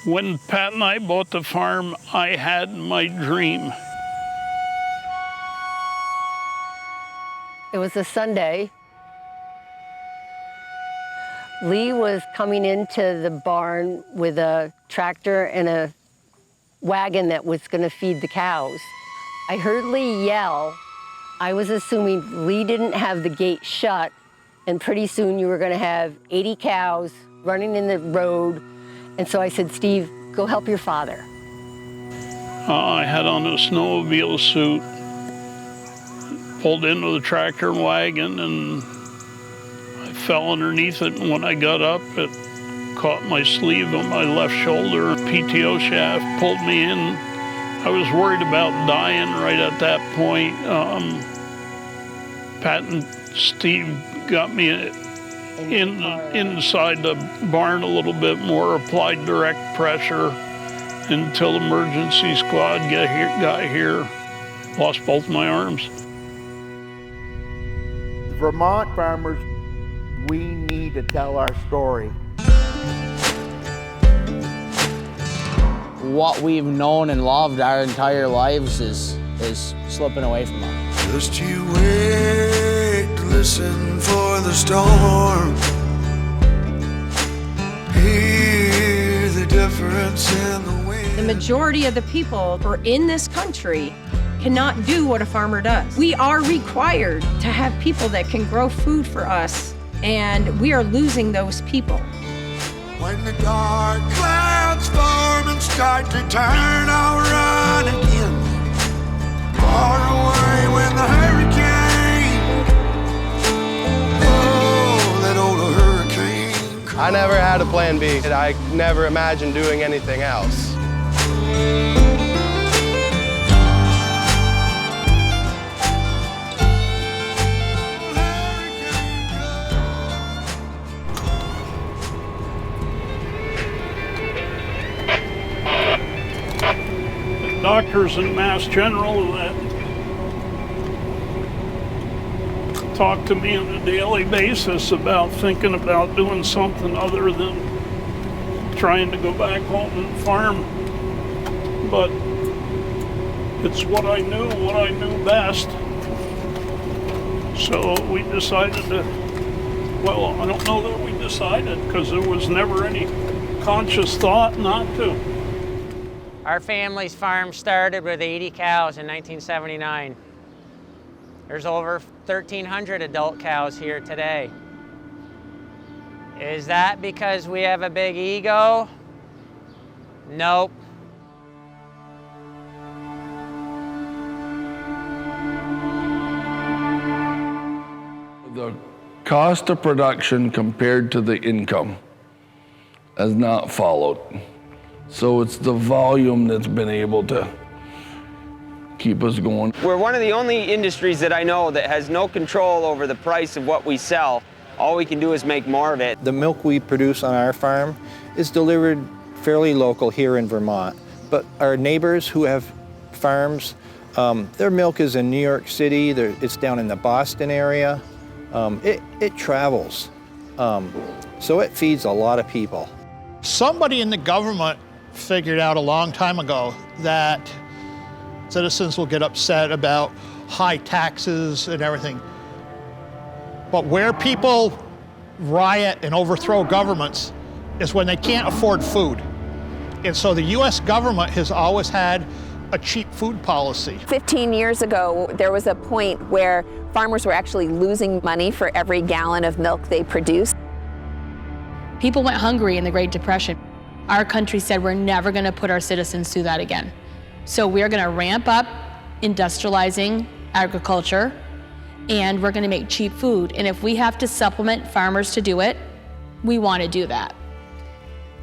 When Pat and I bought the farm, I had my dream. It was a Sunday. Lee was coming into the barn with a tractor and a wagon that was going to feed the cows. I heard Lee yell. I was assuming Lee didn't have the gate shut, and pretty soon you were going to have 80 cows running in the road. And so I said, Steve, go help your father. I had on a snowmobile suit, pulled into the tractor and wagon, and I fell underneath it. And when I got up, it caught my sleeve on my left shoulder. PTO shaft pulled me in. I was worried about dying right at that point. Pat and Steve got me inside the barn a little bit more, applied direct pressure until the emergency squad got here. Lost both my arms. Vermont farmers, we need to tell our story. What we've known and loved our entire lives is slipping away from us. Just you wait to listen for the storm. Hear the difference in the wind. The majority of the people who are in this country cannot do what a farmer does. We are required to have people that can grow food for us, and we are losing those people. When the dark clouds form and start to turn, I'll run again. Far away when the hurricane, oh, that old hurricane. I never had a plan B. I never imagined doing anything else. Doctors in Mass General that talk to me on a daily basis about thinking about doing something other than trying to go back home and farm. But it's what I knew best. So we decided to, well, I don't know that we decided, because there was never any conscious thought not to. Our family's farm started with 80 cows in 1979. There's over 1,300 adult cows here today. Is that because we have a big ego? Nope. The cost of production compared to the income has not followed. So it's the volume that's been able to keep us going. We're one of the only industries that I know that has no control over the price of what we sell. All we can do is make more of it. The milk we produce on our farm is delivered fairly local here in Vermont. But our neighbors who have farms, their milk is in New York City, it's down in the Boston area. It travels, so it feeds a lot of people. Somebody in the government figured out a long time ago that citizens will get upset about high taxes and everything. But where people riot and overthrow governments is when they can't afford food. And so the US government has always had a cheap food policy. 15 years ago, there was a point where farmers were actually losing money for every gallon of milk they produced. People went hungry in the Great Depression. Our country said we're never going to put our citizens through that again. So we're going to ramp up industrializing agriculture, and we're going to make cheap food. And if we have to supplement farmers to do it, we want to do that.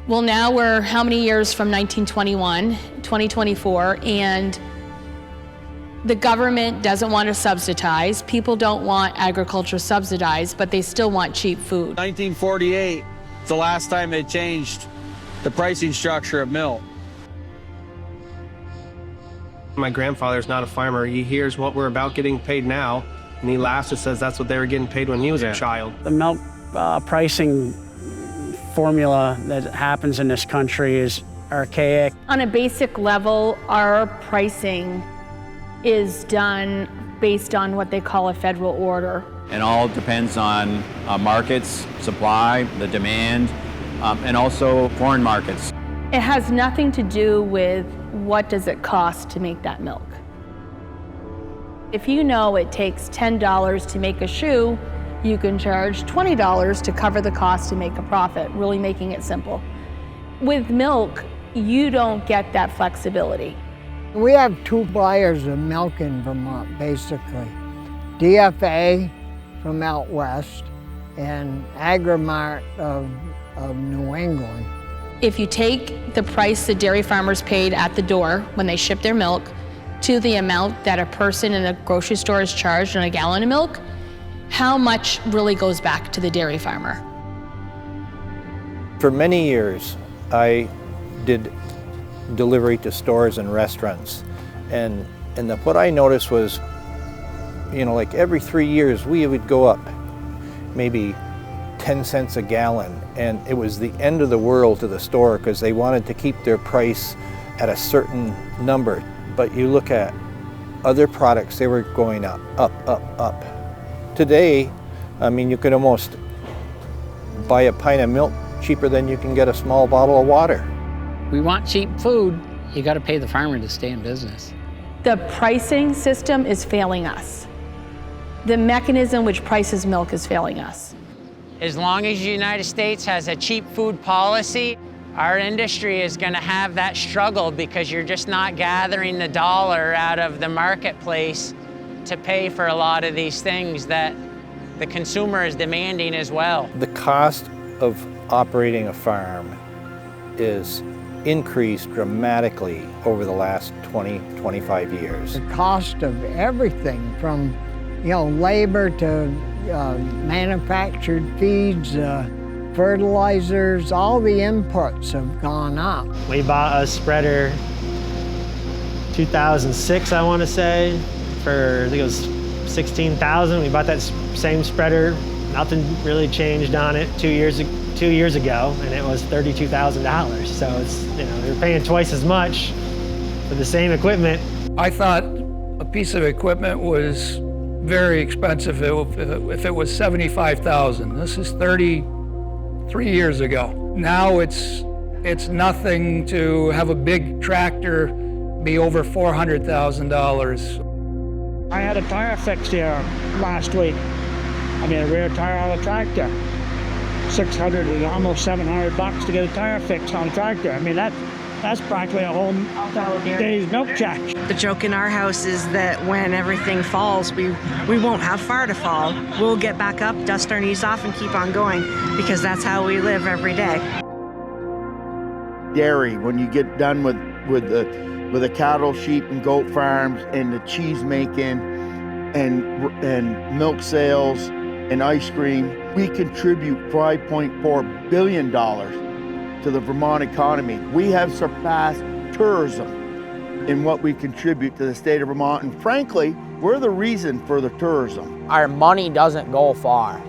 Well, now we're how many years from 1921, 2024, and the government doesn't want to subsidize. People don't want agriculture subsidized, but they still want cheap food. 1948, it's the last time they changed the pricing structure of milk. My grandfather's not a farmer. He hears what we're about getting paid now, and he laughs and says that's what they were getting paid when he was a child. The milk pricing formula that happens in this country is archaic. On a basic level, our pricing is done based on what they call a federal order. It all depends on markets, supply, the demand, and also foreign markets. It has nothing to do with what does it cost to make that milk. If you know it takes $10 to make a shoe, you can charge $20 to cover the cost to make a profit, really making it simple. With milk, you don't get that flexibility. We have two buyers of milk in Vermont, basically. DFA from out west and Agrimart of New England. If you take the price the dairy farmers paid at the door when they ship their milk to the amount that a person in a grocery store is charged on a gallon of milk, how much really goes back to the dairy farmer? For many years, I did delivery to stores and restaurants. And what I noticed was, like every 3 years, we would go up maybe 10 cents a gallon. And it was the end of the world to the store because they wanted to keep their price at a certain number. But you look at other products, they were going up, up, up, up. Today, you can almost buy a pint of milk cheaper than you can get a small bottle of water. We want cheap food, you got to pay the farmer to stay in business. The pricing system is failing us. The mechanism which prices milk is failing us. As long as the United States has a cheap food policy, our industry is going to have that struggle because you're just not gathering the dollar out of the marketplace to pay for a lot of these things that the consumer is demanding as well. The cost of operating a farm is increased dramatically over the last 20, 25 years. The cost of everything from, labor to manufactured feeds, fertilizers, all the inputs have gone up. We bought a spreader 2006, I want to say, for I think it was $16,000. We bought that same spreader. Nothing really changed on it 2 years ago, and it was $32,000. So it's, you're paying twice as much for the same equipment. I thought a piece of equipment was very expensive if it was $75,000. This is 33 years ago. Now it's nothing to have a big tractor be over $400,000. I had a tire fixed here last week. A rear tire on a tractor. $600 and almost $700 to get a tire fixed on a tractor. That's practically a whole day's milk check. The joke in our house is that when everything falls, we won't have far to fall. We'll get back up, dust our knees off, and keep on going because that's how we live every day. Dairy, when you get done with the cattle, sheep, and goat farms, and the cheese making, and milk sales, and ice cream, we contribute $5.4 billion to the Vermont economy. We have surpassed tourism in what we contribute to the state of Vermont, and frankly, we're the reason for the tourism. Our money doesn't go far.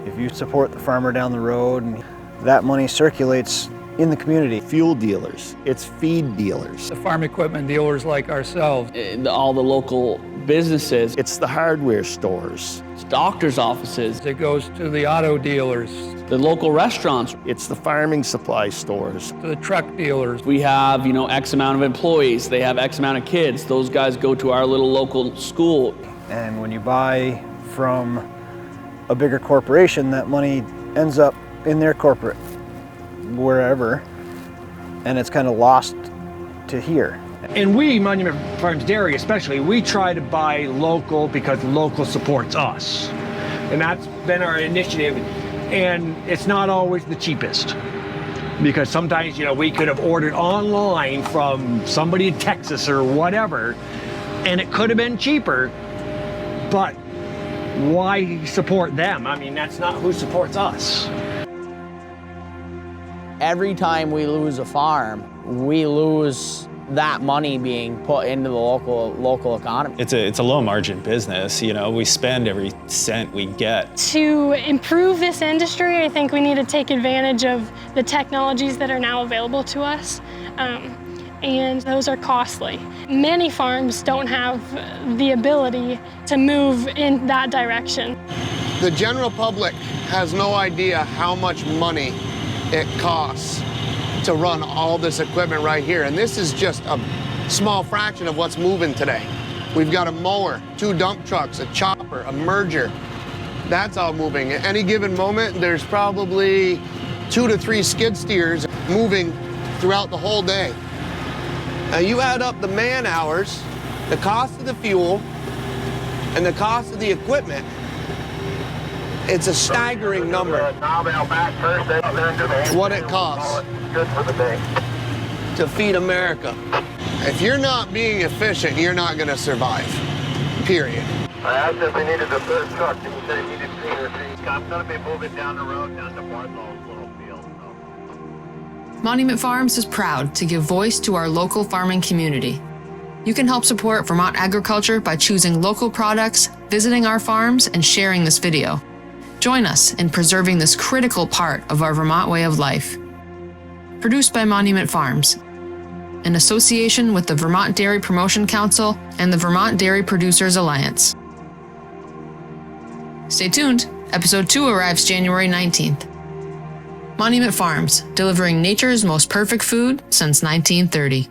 If you support the farmer down the road, that money circulates in the community. Fuel dealers, it's feed dealers. The farm equipment dealers like ourselves. All the local businesses. It's the hardware stores. It's doctors' offices. It goes to the auto dealers. The local restaurants. It's the farming supply stores. To the truck dealers. We have, X amount of employees. They have X amount of kids. Those guys go to our little local school. And when you buy from a bigger corporation, that money ends up in their corporate, wherever, and it's kind of lost to here. And we, Monument Farms Dairy especially, we try to buy local because local supports us. And that's been our initiative. And it's not always the cheapest. Because sometimes, we could have ordered online from somebody in Texas or whatever, and it could have been cheaper, but why support them? That's not who supports us. Every time we lose a farm, we lose that money being put into the local economy. It's a low margin business. You know, we spend every cent we get. To improve this industry, I think we need to take advantage of the technologies that are now available to us. And those are costly. Many farms don't have the ability to move in that direction. The general public has no idea how much money it costs to run all this equipment right here. And this is just a small fraction of what's moving today. We've got a mower, 2 dump trucks, a chopper, a merger. That's all moving. At any given moment, there's probably 2 to 3 skid steers moving throughout the whole day. Now you add up the man hours, the cost of the fuel, and the cost of the equipment, it's a staggering number. What it costs to feed America. If you're not being efficient, you're not going to survive, period. I asked if they needed a third truck, and he said he needed cleaner trees. I'm going to be moving down the road down to Barthel's little field. Monument Farms is proud to give voice to our local farming community. You can help support Vermont agriculture by choosing local products, visiting our farms, and sharing this video. Join us in preserving this critical part of our Vermont way of life. Produced by Monument Farms, in association with the Vermont Dairy Promotion Council and the Vermont Dairy Producers Alliance. Stay tuned, episode 2 arrives January 19th. Monument Farms, delivering nature's most perfect food since 1930.